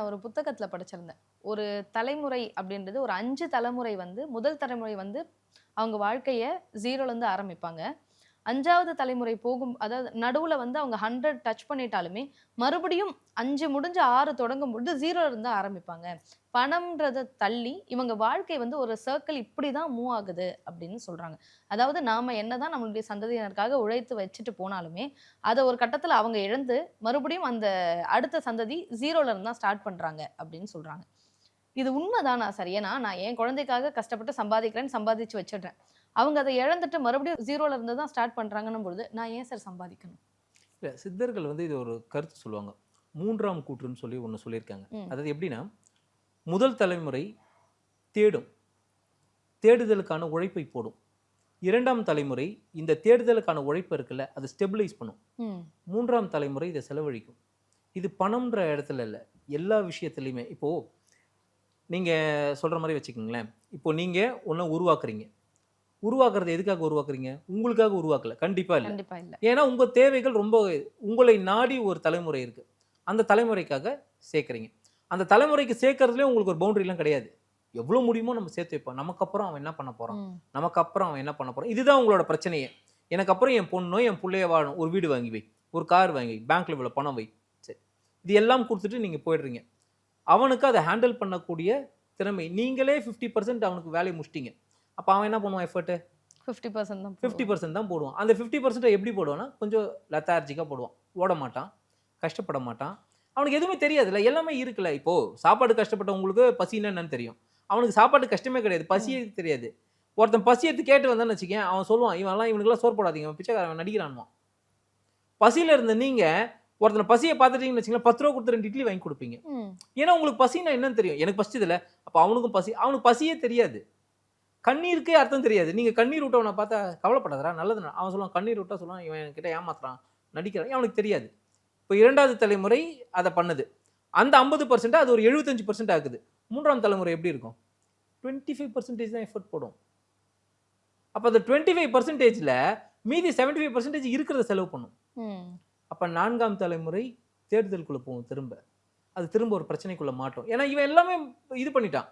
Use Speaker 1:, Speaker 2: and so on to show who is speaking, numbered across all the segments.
Speaker 1: நான் ஒரு புத்தகத்துல படிச்சிருந்தேன். ஒரு தலைமுறை அப்படின்றது ஒரு 5 தலைமுறை வந்து முதல் தலைமுறை வந்து அவங்க வாழ்க்கைய 0லேருந்து ஆரம்பிப்பாங்க. 5வது தலைமுறை போகும் அதாவது நடுவுல வந்து அவங்க 100 டச் பண்ணிட்டாலுமே, மறுபடியும் 5 முடிஞ்சு 6 தொடங்கும்பொழுது 0லேருந்து தான் ஆரம்பிப்பாங்க. பணம்ன்றத தள்ளி இவங்க வாழ்க்கை வந்து ஒரு சர்க்கிள் இப்படிதான் மூவ் ஆகுது அப்படின்னு சொல்றாங்க. அதாவது நாம என்னதான் நம்மளுடைய சந்ததியினருக்காக உழைத்து வச்சுட்டு போனாலுமே, அத ஒரு கட்டத்துல அவங்க இழந்து, மறுபடியும் அந்த அடுத்த சந்ததி 0லேருந்து தான் ஸ்டார்ட் பண்றாங்க அப்படின்னு சொல்றாங்க. இது உண்மைதானா சார்? ஏன்னா, நான் என் குழந்தைக்காக கஷ்டப்பட்டு சம்பாதிக்கிறேன்னு சம்பாதிச்சு வச்சுடுறேன். அவங்க அத இழந்துட்டு மறுபடியும் 0ல இருந்து தான் ஸ்டார்ட் பண்றாங்கன்னும் பொழுது, நான் ஏன் சார் சம்பாதிக்கணும்?
Speaker 2: இல்ல சித்தர்கள் வந்து இது ஒரு கருத்து சொல்லுவாங்க. 3ஆம் கூற்றுன்னு சொல்லி ஒண்ணு சொல்லியிருக்காங்க.
Speaker 1: ம்.
Speaker 2: அதாவது எப்படின்னா, முதல் தலைமுறை தேடும். தேடுதலுக்கான உழைப்பை போடும். 2ஆம் தலைமுறை இந்த தேடுதலுக்கான உழைப்பு இருக்குல்ல, அது ஸ்டெபிலைஸ் பண்ணும்.
Speaker 1: ம்.
Speaker 2: 3ஆம் தலைமுறை இத செலவழிக்கும். இது பணம்ன்ற இடத்துல இல்ல. எல்லா விஷயத்திலயுமே. இப்போ நீங்க சொல்ற மாரி வச்சுக்கங்களேன். இப்போ நீங்க ஒண்ண உருவாக்குறீங்க. உருவாக்குறது எதுக்காக உருவாக்குறீங்க? உங்களுக்காக உருவாக்கல. கண்டிப்பா இல்ல.
Speaker 1: கண்டிப்பா இல்ல.
Speaker 2: ஏன்னா, உங்க தேவைகள் ரொம்ப உங்களை நாடி ஒரு தலைமுறை இருக்கு. அந்த தலைமுறைக்காக சேர்க்குறீங்க. அந்த தலைமுறைக்கு சேர்க்கறதுலயே உங்களுக்கு ஒரு பவுண்டரிலாம் கிடையாது. எவ்வளோ முடியுமோ நம்ம சேர்த்து வைப்போம். நமக்கு அப்புறம் அவன் என்ன பண்ண போறான்?
Speaker 1: ம்.
Speaker 2: நமக்கு அப்புறம் அவன் என்ன பண்ண போறான்? இதுதான் உங்களோட பிரச்சனையே. எனக்கு அப்புறம் என் பொண்ணோ, என் புள்ளையோ வாழணும். ஒரு வீடு வாங்கி வை. ஒரு கார் வாங்கி வை. பேங்க்ல இவ்வளோ பணம் வை. சரி. இது எல்லாம் குடுத்துட்டு நீங்க போயிடுறீங்க. அவனுக்கு அத ஹேண்டில் பண்ணக்கூடிய திறமை. நீங்களே 50% அவனுக்கு வேலைய முடிச்சிட்டீங்க. அப்ப அவன் என்ன பண்ணுவான் எஃபர்ட்?
Speaker 1: 50% தான் போடுவாங்க.
Speaker 2: 50% தான் போடுவான். அந்த 50% எப்படி போடுவான்னா, கொஞ்சம் லெத்தார்ஜிக்கா போடுவான். ஓட மாட்டான். கஷ்டப்பட மாட்டான். அவனுக்கு எதுவுமே தெரியாதுல்ல. எல்லாமே இருக்குல்ல. இப்போ சாப்பாடு கஷ்டப்பட்டவங்களுக்கு பசின்னா என்னன்னு தெரியும். அவனுக்கு சாப்பாட்டு கஷ்டமே கிடையாது. பசியே
Speaker 1: ம்.
Speaker 2: தெரியாது. ஒருத்தன் பசி எடுத்து கேட்டு வந்தான்னு வச்சுக்கயேன், அவன் சொல்லுவான், இவனுக்கெல்லாம் சோறு போடாதீங்க. இவன் பிச்சைக்காரன், இவன் நடிக்கிறான்னுவான். பசியில இருந்த நீங்க, ஒருத்தன பசிய பார்த்துட்டீங்கன்னு வச்சுக்கங்களேன், ரூ. 10 குடுத்து 2 இட்லி வாங்கி குடுப்பீங்க.
Speaker 1: ம்.
Speaker 2: ஏன்னா உங்களுக்கு பசின்னா என்னன்னு தெரியும். எனக்கு பசிச்சதில்ல. அப்ப அவனுக்கும் பசி. அவனுக்கு பசியே தெரியாது. கண்ணீருக்கே அர்த்தம் தெரியாது. நீங்க கண்ணீர் விட்டவன பார்த்தா, கவலைப்படாதடா நல்லது அவன் சொல்லுவான், கண்ணீர் விட்டா சொல்லுவான், இவன் என்கிட்ட ஏமாத்துறான், நடிக்கிறான். அவனுக்கு தெரியாது. இப்போ 2வது தலைமுறை அத பண்ணுது. அந்த 50% அது ஒரு 75% ஆகுது. 3ஆம் தலைமுறை எப்படி இருக்கும்? 25% தான் எஃபோர்ட் போடும். அப்ப அந்த 25%ல மீதி 75% இருக்கிறத செலவு பண்ணும்.
Speaker 1: ம்.
Speaker 2: அப்ப 4ஆம் தலைமுறை தேடுதலுக்குள்ள போகும் திரும்ப. அது திரும்ப ஒரு பிரச்சனைக்குள்ள மாட்டும். ஏன்னா இவன் எல்லாமே இது பண்ணிட்டான்.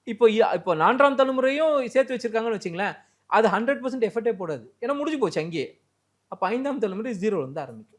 Speaker 2: இப்போ 4ஆம் தலைமுறையும் சேர்த்து வச்சிருக்காங்கன்னு வச்சுங்களேன், அது 100% எஃபர்ட்டே போடாது. ஏன்னா முடிஞ்சு போச்சு அங்கேயே. அப்ப 5ஆம் தலைமுறை 0ல இருந்து ஆரம்பிக்கும்.